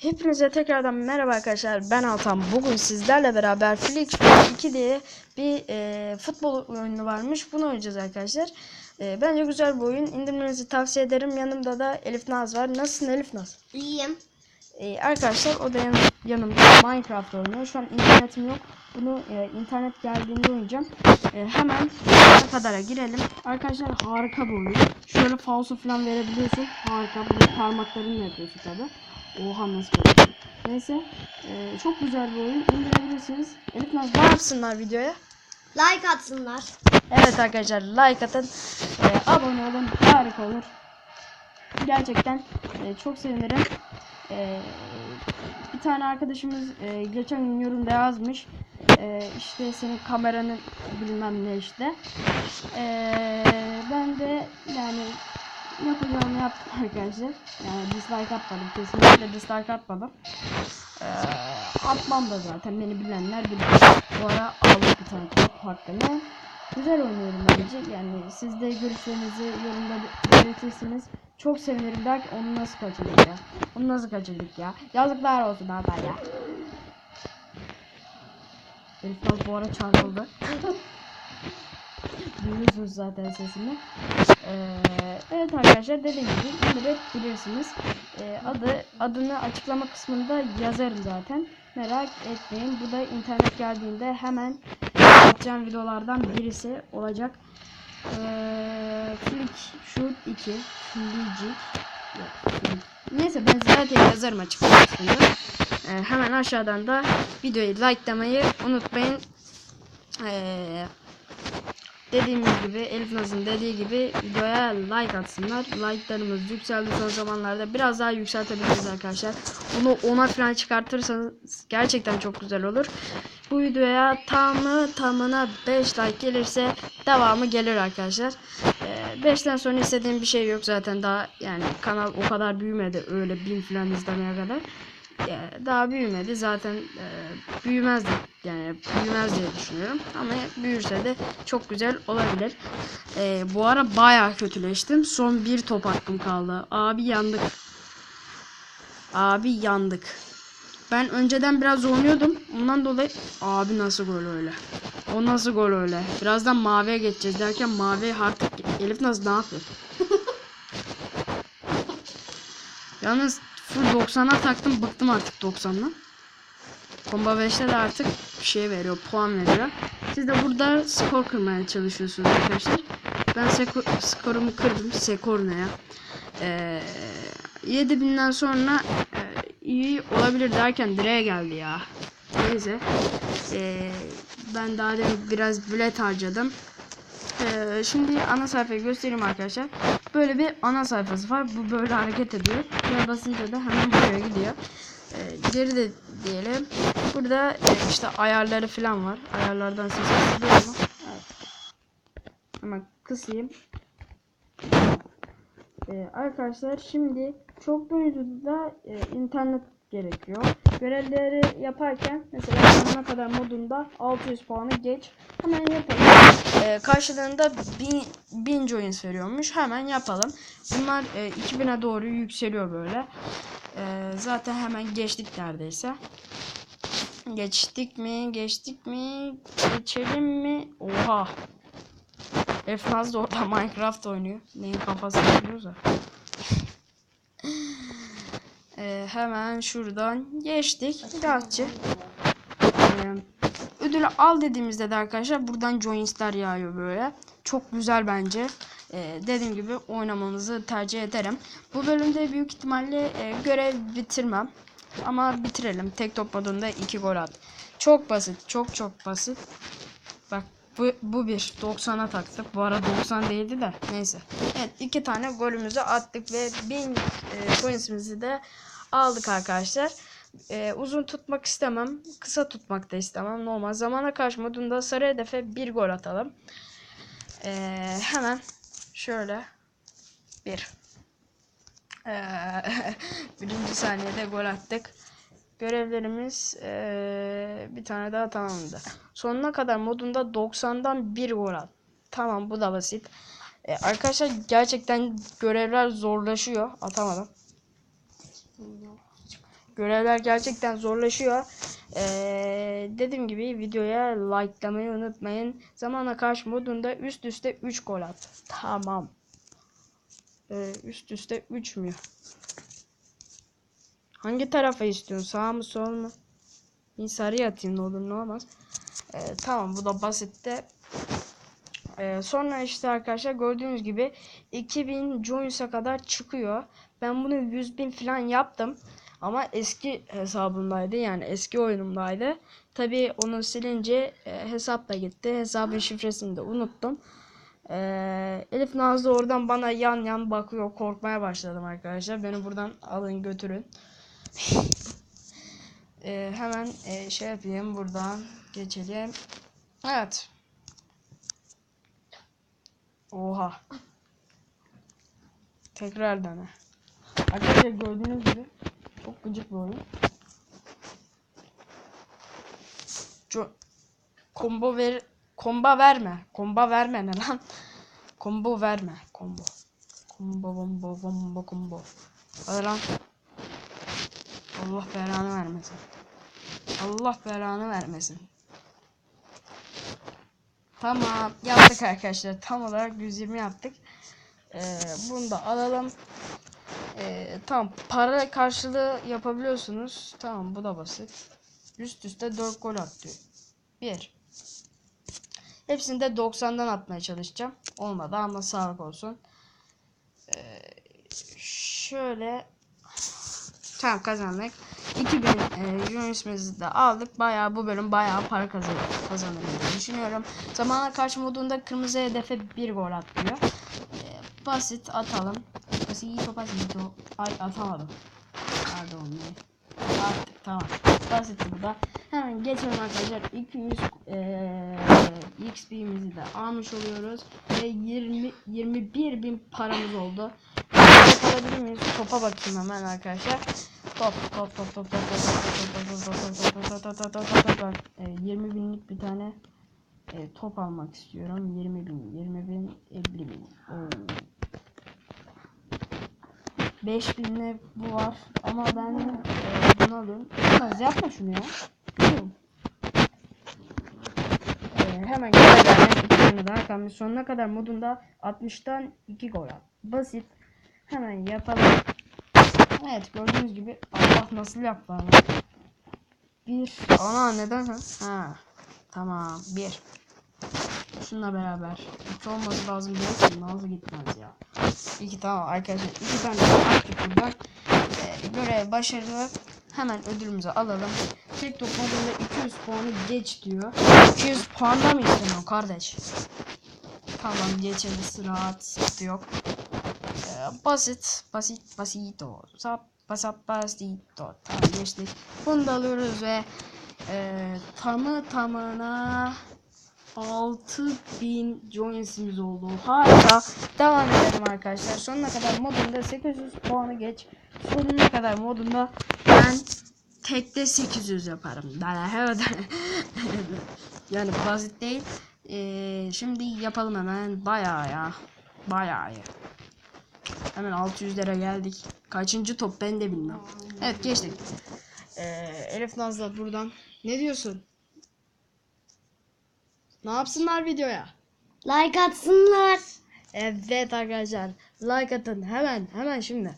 Hepinize tekrardan merhaba arkadaşlar, ben Altan. Bugün sizlerle beraber Flick 2 diye bir futbol oyunu varmış. Bunu oynayacağız arkadaşlar. Bence güzel bir oyun. İndirmenizi tavsiye ederim. Yanımda da Elif Naz var. Nasılsın Elif Naz? İyiyim. Arkadaşlar o da yanımda Minecraft oynuyor. Şu an internetim yok. Bunu internet geldiğinde oynayacağım. Hemen kadara girelim. Arkadaşlar harika bir oyun. Şöyle falso falan verebiliyorsun. Harika. Bunu parmaklarınla yapıyorsun tabi. Oha nasıl böyle? Neyse. Çok güzel bir oyun. İndirebilirsiniz. Elif Naz ne yapsınlar videoya? Like atsınlar. Evet arkadaşlar like atın. Abone olun. Harika olur. Gerçekten çok sevinirim. Bir tane arkadaşımız geçen gün yorumda yazmış. İşte senin kameranın bilmem ne işte. Ben de yani yapacağımı yaptım arkadaşlar. Yani dislike atmadım. Kesinlikle dislike atmadım. Atmam da zaten. Beni bilenler bilir. Bu ara aldık bir tane top hakkında. Güzel oynuyorum bence. Yani siz de görüşlerinizi yorumda belirtirsiniz. Çok sevinirim der ki onu nasıl kaçırdık ya. Onu nasıl kaçırdık ya. Yazıklar olsun Hakan ya. Elif Naz bu ara çarpıldı. Duyuyorsunuz zaten sesini. Evet arkadaşlar dediğim gibi indirebilirsiniz. Adını açıklama kısmında yazarım zaten. Merak etmeyin. Bu da internet geldiğinde hemen atacağım videolardan birisi olacak. Flick Shoot 2 Flick. Neyse ben zaten yazarım açıklama kısmında. Hemen aşağıdan da videoyu likelamayı unutmayın. Dediğimiz gibi Elif Naz'ın dediği gibi videoya like atsınlar. Like'larımız yükseldi son zamanlarda. Biraz daha yükseltebiliriz arkadaşlar. Bunu 10'a falan çıkartırsanız gerçekten çok güzel olur. Bu videoya tamına 5 like gelirse devamı gelir arkadaşlar. 5'ten sonra istediğim bir şey yok zaten, daha yani kanal o kadar büyümedi, öyle 1000 falan izlemeye kadar. Daha büyümedi zaten, büyümez yani büyümez diye düşünüyorum ama büyürse de çok güzel olabilir. Bu ara bayağı kötüleştim. Son bir top hakkım kaldı. Abi yandık. Ben önceden biraz oynuyordum. Ondan dolayı abi nasıl gol öyle? O nasıl gol öyle? Birazdan maviye geçeceğiz derken mavi artık Elif nasıl ne yapıyor? Yalnız full 90'a taktım, bıktım artık 90'dan. Combo 5'te de artık bir şey veriyor, puan veriyor. Siz de burada skor kırmaya çalışıyorsunuz arkadaşlar. Ben skorumu kırdım. Skor ne ya? 7000'den sonra iyi olabilir derken direğe geldi ya. Neyse. Ben daha demin biraz bilet harcadım. Şimdi ana sayfayı göstereyim arkadaşlar. Böyle bir ana sayfası var. Bu böyle hareket ediyor. Buraya basınca da hemen buraya gidiyor. Geri de diyelim. Burada işte ayarları falan var. Ayarlardan ses kısılıyor mu? Evet. Ama kısayım. Arkadaşlar şimdi çoklu oyuncuda internet gerekiyor. Görevleri yaparken mesela sonuna kadar modunda 600 puanı geç. Hemen yapalım. Karşılığında 1000 coins veriyormuş. Hemen yapalım. Bunlar 2000'e doğru yükseliyor böyle. Zaten hemen geçtik neredeyse. Geçtik mi? Geçelim mi? Oha. Efnaz da orada Minecraft oynuyor. Neyin kafasını yapıyorsa. Hemen şuradan geçtik. Rahatça. Ödülü al dediğimizde de arkadaşlar buradan joins'ler yağıyor böyle. Çok güzel bence. Dediğim gibi oynamanızı tercih ederim. Bu bölümde büyük ihtimalle görev bitirmem. Ama bitirelim. Tek top modunda 2 gol at. Çok basit. Çok basit. Bak bu bir 90'a taktık. Bu ara 90 değildi de neyse. Evet 2 tane golümüzü attık ve 1000 coins'imizi de aldık arkadaşlar. Uzun tutmak istemem. Kısa tutmak da istemem. Normal zamana karşı modunda sarı hedefe bir gol atalım. Hemen şöyle birinci saniyede gol attık. Görevlerimiz bir tane daha tamamladı. Sonuna kadar modunda 90'dan bir gol at. Tamam, bu da basit. Arkadaşlar gerçekten görevler zorlaşıyor. Atamadım. Görevler gerçekten zorlaşıyor. Dediğim gibi videoya likelamayı unutmayın. Zamana karşı modunda üst üste 3 gol at. Tamam. Üst üste 3 mü? Hangi tarafa istiyorsun? Sağ mı sol mu? Bir sarı atayım, ne olur ne olmaz. Tamam, bu da basitti. Sonra işte arkadaşlar gördüğünüz gibi 2000 Joins'a kadar çıkıyor. Ben bunu 100.000 falan yaptım. Ama eski hesabımdaydı, yani eski oyunumdaydı. Tabi onu silince hesap da gitti. Hesabın şifresini de unuttum. Elif Nazlı oradan bana yan yan bakıyor. Korkmaya başladım arkadaşlar. Beni buradan alın götürün. Hemen şey yapayım, buradan geçelim. Evet. Oha. Tekrar dene. Arkadaşlar gördüğünüz gibi çok gıcık bir oyun. Komba verme. Komba verme ne lan? Combo verme. Combo. Combo. Hadi lan. Allah belanı vermesin. Allah belanı vermesin. Tamam. Yaptık arkadaşlar. Tam olarak 120 yaptık. Bunu da alalım. Tamam. Para karşılığı yapabiliyorsunuz. Tamam, bu da basit. Üst üste 4 gol attı. 1. Hepsini de 90'dan atmaya çalışacağım. Olmadı ama sağlık olsun. Şöyle. Tamam, kazandık. 2000 Joins'imizi de aldık. Bayağı bu bölüm bayağı para kazanırım diye düşünüyorum. Zamana karşı modunda kırmızı hedefe 1 gol atlıyor. Basit atalım. Basit. Ay, atamadım. Pardon. Artık tamam. Basit bu da. Hemen geçelim arkadaşlar. 200 XP'mizi de almış oluyoruz ve 21.000 paramız oldu. Alabilir miyiz? Topa bakayım hemen arkadaşlar. Top. 20.000'lik bir tane top almak istiyorum. 20.000, 50.000. 5.000'le bu var ama ben bunu alayım. Yapma şunu ya. Hemen görevlerden 2 tane daha kalmış. Sonuna kadar modunda 60'tan 2 gol at. Basit. Hemen yapalım. Evet, gördüğünüz gibi Allah nasıl yaptı ama. Bir. Ana neden ha? Tamam, 1. Şununla beraber. 2 olması lazım değil ki. Nazlı gitmez ya. 2, tamam arkadaşlar. 2 tane daha attık buradan. Görev başarılı. Hemen ödülümüzü alalım. TikTok modunda 200 puanı geç diyor. 200 puanda mı istemiyor kardeş? Tamam, geçeriz, rahat, sıkıntı yok. Basit. Tamam, geçtik. Bunu da alıyoruz ve tamına 6000 joins'imiz oldu. Harika. Devam edelim arkadaşlar. Sonuna kadar modunda 800 puanı geç. Sonuna kadar modunda ben tekte 800 yaparım. Yani basit değil. Şimdi yapalım hemen. Bayağı iyi. Hemen 600'lere geldik. Kaçıncı top ben de bilmem. Evet, geçtik. Elif Nazlı buradan. Ne diyorsun? Ne yapsınlar videoya? Like atsınlar. Evet arkadaşlar. Like atın. Hemen şimdi.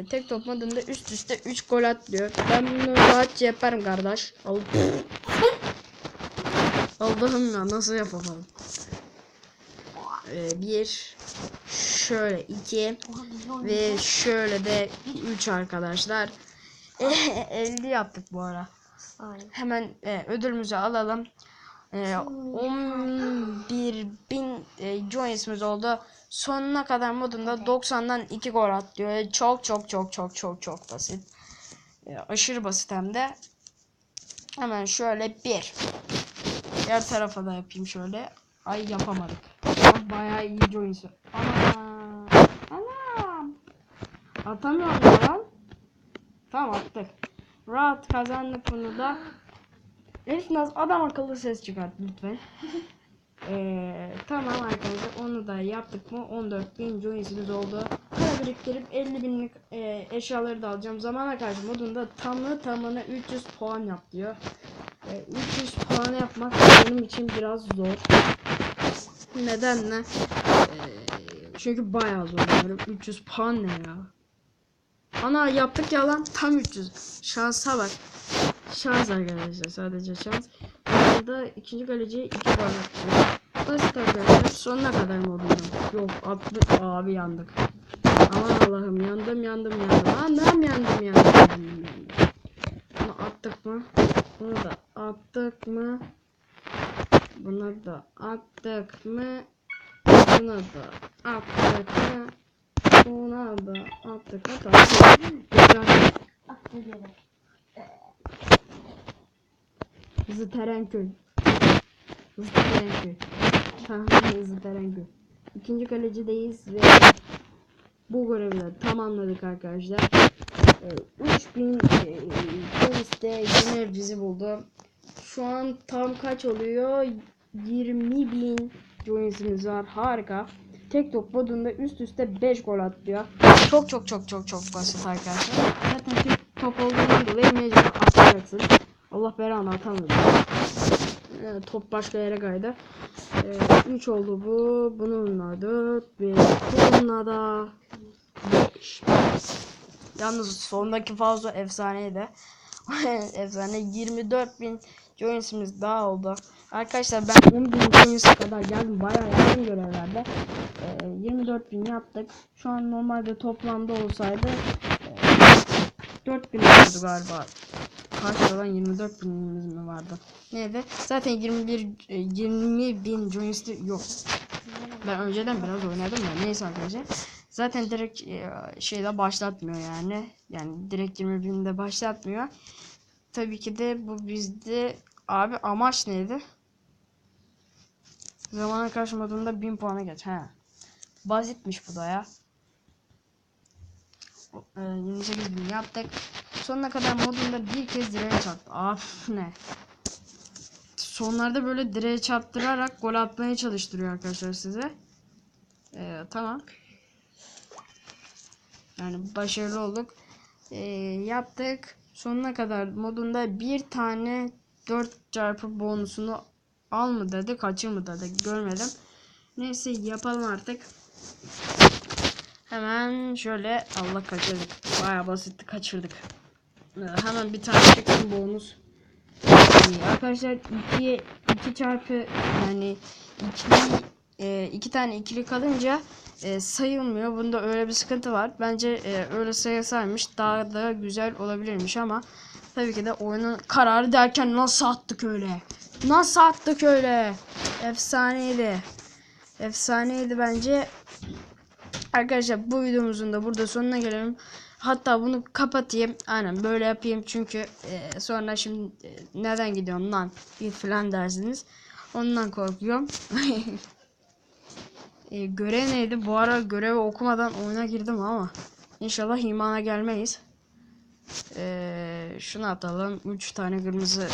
Tek top modunda üst üste 3 gol atlıyor. Ben bunu rahatça yaparım kardeş. Allah'ım ya, nasıl yapamam? 1 şöyle 2 ve şöyle de 3 arkadaşlar. 50 yaptık bu ara. Hemen ödülümüzü alalım. 11.000 joins'imiz oldu. Sonuna kadar modunda 90'dan 2 gol atlıyor. Çok basit. Aşırı basit hem de. Hemen şöyle 1. Diğer tarafa da yapayım şöyle. Ay, yapamadık. Bayağı iyi joins. Anam. Atamıyorum lan. Tamam, attık. Rahat kazandık bunu da. Elif Naz, adam akıllı ses çıkart lütfen. Tamam arkadaşlar, onu da yaptık mı 14.000 joins'imiz oldu. biriktirip 50 binlik eşyaları da alacağım. Zamana karşı modunda tamına 300 puan yap diyor. 300 puan yapmak benim için biraz zor. Neden ne? Çünkü bayağı zor. 300 puan ne ya? Ana yaptık ya lan, tam 300. Şansa bak. Şans arkadaşlar, sadece şans. Burada ikinci kaleciye 2 puan atıyor. Basit arkadaşlar, sonuna kadar modunda. Yok attık abi, yandık. Aman Allah'ım, yandım. Anam yandım. Bunu attık mı? Bunu da attık mı? Bunu da attık mı? Buna da attık mı? Buna da attık mı? Tamam. Zıterenköy. Tamam, Zıterenköy. İkinci kalecideyiz ve bu görevi de tamamladık arkadaşlar. 3000 poliste yine bizi buldu. Şu an tam kaç oluyor? 20.000 joinsimiz var. Harika. Tek top modunda üst üste 5 gol atıyor. Çok basit arkadaşlar. Zaten tek top olduğundan dolayı mecbur atacaksın. Allah belanı atamadı. Top başka yere kaydı. 3 oldu bu. Bununla 4 ve bununla da 5. Yalnız sondaki fazla efsaneydi. Efsane 24.000 joinsimiz daha oldu. Arkadaşlar ben 10.000 joins'e kadar geldim. Bayağı yakın görevlerde. 24.000 yaptık. Şu an normalde toplamda olsaydı 4.000 olurdu galiba. Karşıdan 24.000'imiz mi vardı? Neydi? Zaten 20.000 joins yok. Ben önceden biraz oynadım ya. Neyse arkadaşlar. Zaten direkt şeyde başlatmıyor yani. Yani direkt 20.000'de başlatmıyor. Tabii ki de bu bizde abi amaç neydi? Zamana karşı modunda 1000 puana geç. He. Basitmiş bu da ya. 28.000 yaptık. Sonuna kadar modunda bir kez direğe çarptı. Af ne? Sonlarda böyle direğe çarptırarak gol atmaya çalıştırıyor arkadaşlar size. Tamam. Yani başarılı olduk. Yaptık. Sonuna kadar modunda bir tane 4 çarpı bonusunu al mı dedi, kaçır mı dedi, görmedim. Neyse yapalım artık. Hemen şöyle, Allah kaçırdık. Bayağı basitti, kaçırdık. Hemen bir tane çıksın bonus. Arkadaşlar 2 çarpı yani 2 tane ikili kalınca sayılmıyor. Bunda öyle bir sıkıntı var. Bence öyle sayılsaymış daha da güzel olabilirmiş ama tabii ki de oyunun kararı derken nasıl attık öyle? Nasıl attık öyle? Efsaneydi. Efsaneydi bence. Arkadaşlar bu videomuzun da burada sonuna gelelim. Hatta bunu kapatayım. Aynen böyle yapayım çünkü sonra şimdi neden gidiyorum lan git falan dersiniz. Ondan korkuyorum. Görev neydi? Bu ara görevi okumadan oyuna girdim ama inşallah imana gelmeyiz. Şunu atalım. 3 tane kırmızı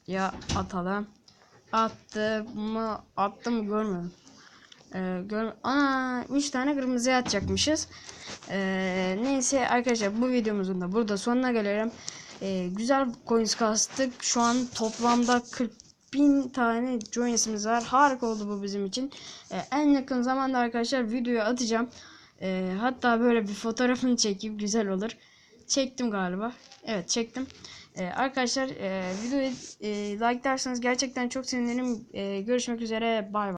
ya atalım. Attım mı görmedim. Ana 3 tane kırmızıya atacakmışız. Neyse arkadaşlar bu videomuzun da burada sonuna gelelim. Güzel coins kastık. Şu an toplamda 40.000 tane joins'imiz var. Harika oldu bu bizim için. En yakın zamanda arkadaşlar videoyu atacağım. Hatta böyle bir fotoğrafını çekeyim, güzel olur. Çektim galiba. Evet çektim. Arkadaşlar videoyu like derseniz gerçekten çok sevinirim. Görüşmek üzere. Bay bay.